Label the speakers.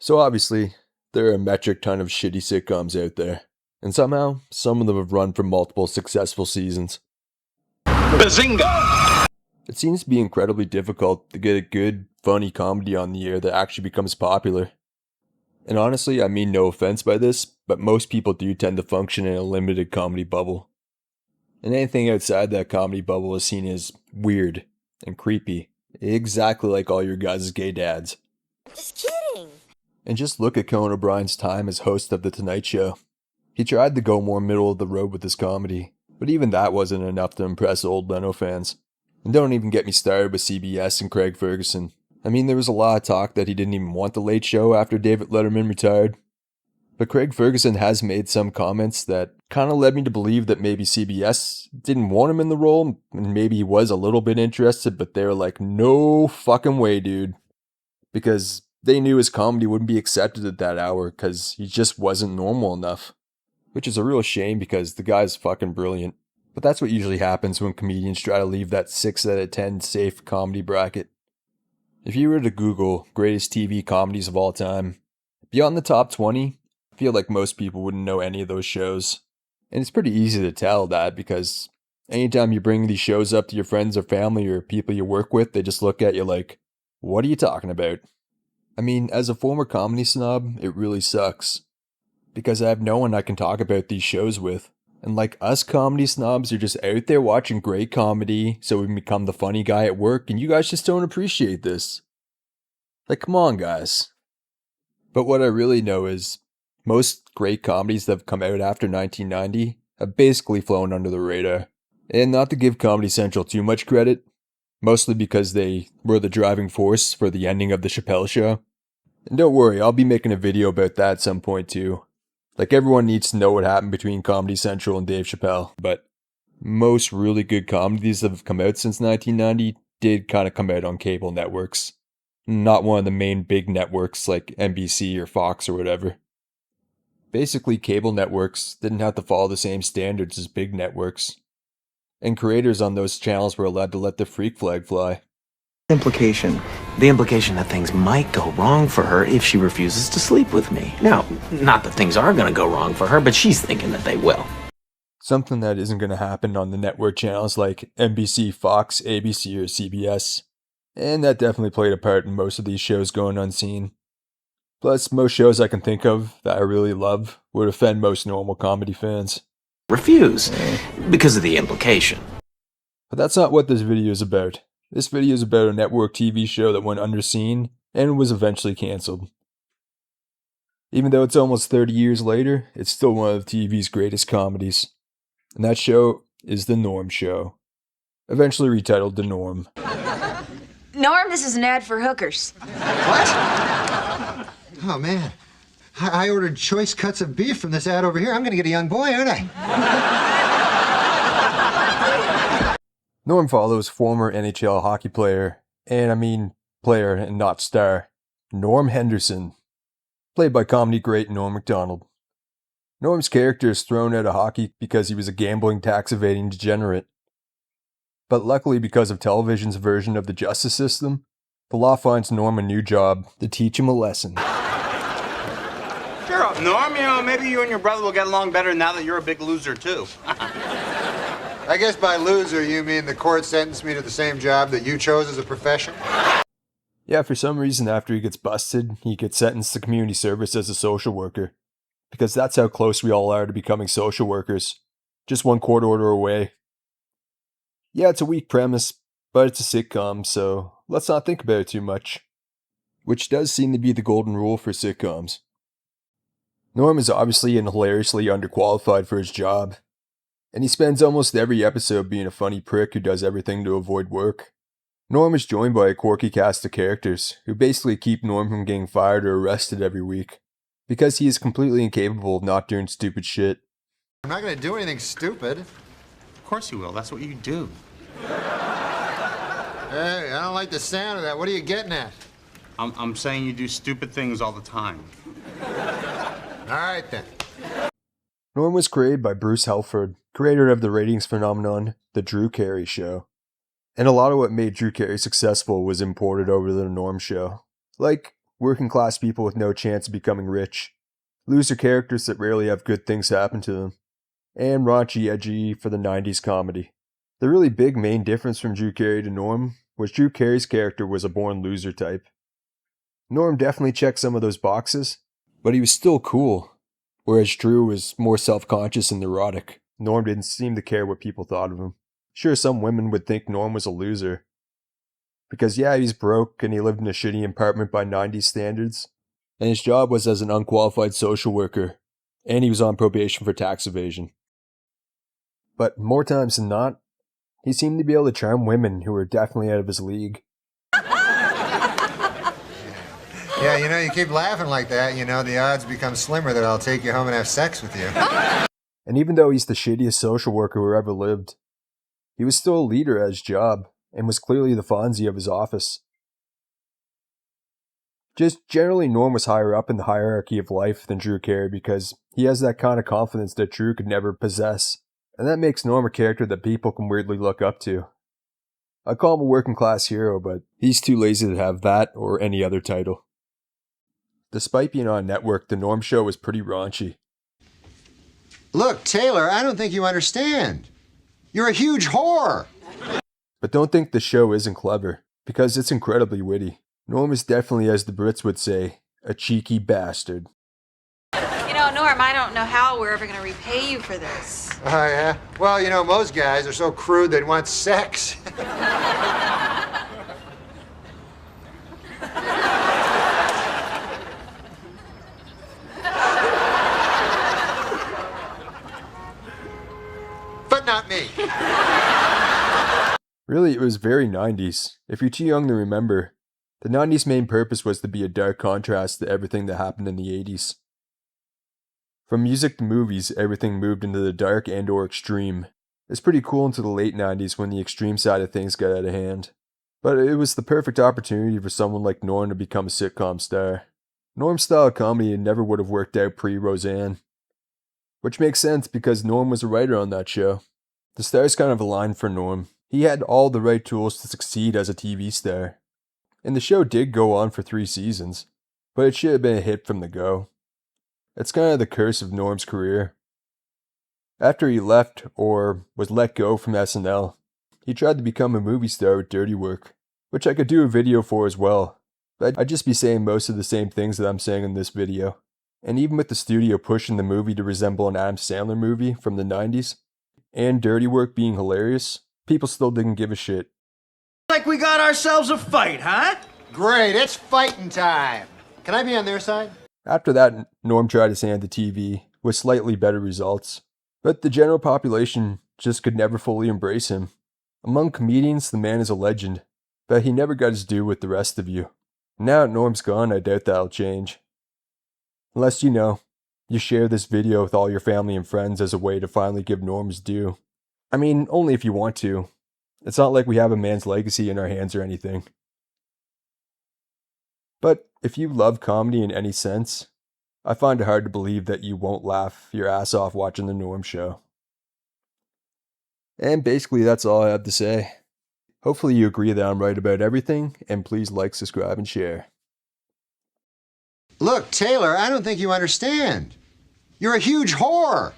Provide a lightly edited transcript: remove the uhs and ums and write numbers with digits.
Speaker 1: So obviously, there are a metric ton of shitty sitcoms out there, and somehow, some of them have run for multiple successful seasons.
Speaker 2: Bazinga!
Speaker 1: It seems to be incredibly difficult to get a good, funny comedy on the air that actually becomes popular. And honestly, I mean no offense by this, but most people do tend to function in a limited comedy bubble. And anything outside that comedy bubble is seen as weird and creepy, exactly like all your guys' gay dads.
Speaker 3: Just kidding.
Speaker 1: And just look at Conan O'Brien's time as host of The Tonight Show. He tried to go more middle of the road with his comedy, but even that wasn't enough to impress old Leno fans. And don't even get me started with CBS and Craig Ferguson. I mean, there was a lot of talk that he didn't even want the Late Show after David Letterman retired. But Craig Ferguson has made some comments that kind of led me to believe that maybe CBS didn't want him in the role, and maybe he was a little bit interested, but they were like, no fucking way, dude. Because they knew his comedy wouldn't be accepted at that hour because he just wasn't normal enough. Which is a real shame because the guy's fucking brilliant. But that's what usually happens when comedians try to leave that 6 out of 10 safe comedy bracket. If you were to Google greatest TV comedies of all time, beyond the top 20, I feel like most people wouldn't know any of those shows. And it's pretty easy to tell that because anytime you bring these shows up to your friends or family or people you work with, they just look at you like, what are you talking about? I mean, as a former comedy snob, it really sucks. Because I have no one I can talk about these shows with. And like us comedy snobs are just out there watching great comedy so we can become the funny guy at work and you guys just don't appreciate this. Like, come on, guys. But what I really know is most great comedies that have come out after 1990 have basically flown under the radar. And not to give Comedy Central too much credit, mostly because they were the driving force for the ending of The Chappelle Show. And don't worry, I'll be making a video about that at some point too. Like, everyone needs to know what happened between Comedy Central and Dave Chappelle, but most really good comedies that have come out since 1990 did kind of come out on cable networks. Not one of the main big networks like NBC or Fox or whatever. Basically, cable networks didn't have to follow the same standards as big networks. And creators on those channels were allowed to let the freak flag fly.
Speaker 4: The implication that things might go wrong for her if she refuses to sleep with me. Now, not that things are going to go wrong for her, but she's thinking that they will.
Speaker 1: Something that isn't going to happen on the network channels like NBC, Fox, ABC, or CBS. And that definitely played a part in most of these shows going unseen. Plus, most shows I can think of that I really love would offend most normal comedy fans.
Speaker 4: Refuse, because of the implication.
Speaker 1: But that's not what this video is about. This video is about a network TV show that went underseen and was eventually cancelled. Even though it's almost 30 years later, it's still one of TV's greatest comedies. And that show is The Norm Show. Eventually retitled The Norm.
Speaker 3: Norm, this is an ad for hookers.
Speaker 5: What? Oh, man. I ordered choice cuts of beef from this ad over here. I'm going to get a young boy, aren't I?
Speaker 1: Norm follows former NHL hockey player, and I mean player and not star, Norm Henderson, played by comedy great Norm Macdonald. Norm's character is thrown out of hockey because he was a gambling, tax-evading degenerate. But luckily, because of television's version of the justice system, the law finds Norm a new job to teach him a lesson.
Speaker 2: Cheer up, Norm. You know, maybe you and your brother will get along better now that you're a big loser, too.
Speaker 5: I guess by loser, you mean the court sentenced me to the same job that you chose as a profession?
Speaker 1: Yeah, for some reason after he gets busted, he gets sentenced to community service as a social worker. Because that's how close we all are to becoming social workers. Just one court order away. Yeah, it's a weak premise, but it's a sitcom, so let's not think about it too much. Which does seem to be the golden rule for sitcoms. Norm is obviously and hilariously underqualified for his job. And he spends almost every episode being a funny prick who does everything to avoid work. Norm is joined by a quirky cast of characters who basically keep Norm from getting fired or arrested every week. Because he is completely incapable of not doing stupid shit.
Speaker 5: I'm not going to do anything stupid.
Speaker 2: Of course you will. That's what you do.
Speaker 5: Hey, I don't like the sound of that. What are you getting at?
Speaker 2: I'm saying you do stupid things all the time.
Speaker 5: All right, then.
Speaker 1: Norm was created by Bruce Helford, creator of the ratings phenomenon, The Drew Carey Show. And a lot of what made Drew Carey successful was imported over to The Norm Show. Like, working class people with no chance of becoming rich, loser characters that rarely have good things happen to them, and raunchy edgy for the 90s comedy. The really big main difference from Drew Carey to Norm was Drew Carey's character was a born loser type. Norm definitely checked some of those boxes, but he was still cool, whereas Drew was more self-conscious and neurotic. Norm didn't seem to care what people thought of him. Sure, some women would think Norm was a loser. Because yeah, he's broke and he lived in a shitty apartment by 90s standards, and his job was as an unqualified social worker, and he was on probation for tax evasion. But more times than not, he seemed to be able to charm women who were definitely out of his league.
Speaker 5: Yeah, you know, you keep laughing like that, you know, the odds become slimmer that I'll take you home and have sex with you.
Speaker 1: And even though he's the shittiest social worker who ever lived, he was still a leader at his job, and was clearly the Fonzie of his office. Just generally, Norm was higher up in the hierarchy of life than Drew Carey because he has that kind of confidence that Drew could never possess, and that makes Norm a character that people can weirdly look up to. I call him a working class hero, but he's too lazy to have that or any other title. Despite being on a network, the Norm Show was pretty raunchy.
Speaker 5: Look, Taylor, I don't think you understand. You're a huge whore.
Speaker 1: But don't think the show isn't clever, because it's incredibly witty. Norm is definitely, as the Brits would say, a cheeky bastard.
Speaker 6: You know, Norm, I don't know how we're ever going to repay you for this.
Speaker 5: Oh, yeah? Well, you know, most guys are so crude they'd want sex. But not me.
Speaker 1: Really, it was very 90s. If you're too young to remember, the 90s' main purpose was to be a dark contrast to everything that happened in the 80s. From music to movies, everything moved into the dark and or extreme. It's pretty cool into the late 90s when the extreme side of things got out of hand. But it was the perfect opportunity for someone like Norm to become a sitcom star. Norm's style of comedy never would have worked out pre-Roseanne. Which makes sense because Norm was a writer on that show. The stars kind of aligned for Norm. He had all the right tools to succeed as a TV star. And the show did go on for 3 seasons, but it should have been a hit from the go. It's kind of the curse of Norm's career. After he left, or was let go from SNL, he tried to become a movie star with Dirty Work, which I could do a video for as well, but I'd just be saying most of the same things that I'm saying in this video. And even with the studio pushing the movie to resemble an Adam Sandler movie from the 90s, and Dirty Work being hilarious, people still didn't give a shit.
Speaker 7: Like we got ourselves a fight, huh?
Speaker 5: Great, it's fighting time. Can I be on their side?
Speaker 1: After that, Norm tried his hand at TV, with slightly better results. But the general population just could never fully embrace him. Among comedians, the man is a legend, but he never got his due with the rest of you. Now that Norm's gone, I doubt that'll change. Unless, you share this video with all your family and friends as a way to finally give Norm his due. I mean, only if you want to. It's not like we have a man's legacy in our hands or anything. But if you love comedy in any sense, I find it hard to believe that you won't laugh your ass off watching The Norm Show. And basically that's all I have to say. Hopefully you agree that I'm right about everything, and please like, subscribe, and share.
Speaker 5: Look, Taylor, I don't think you understand. You're a huge whore.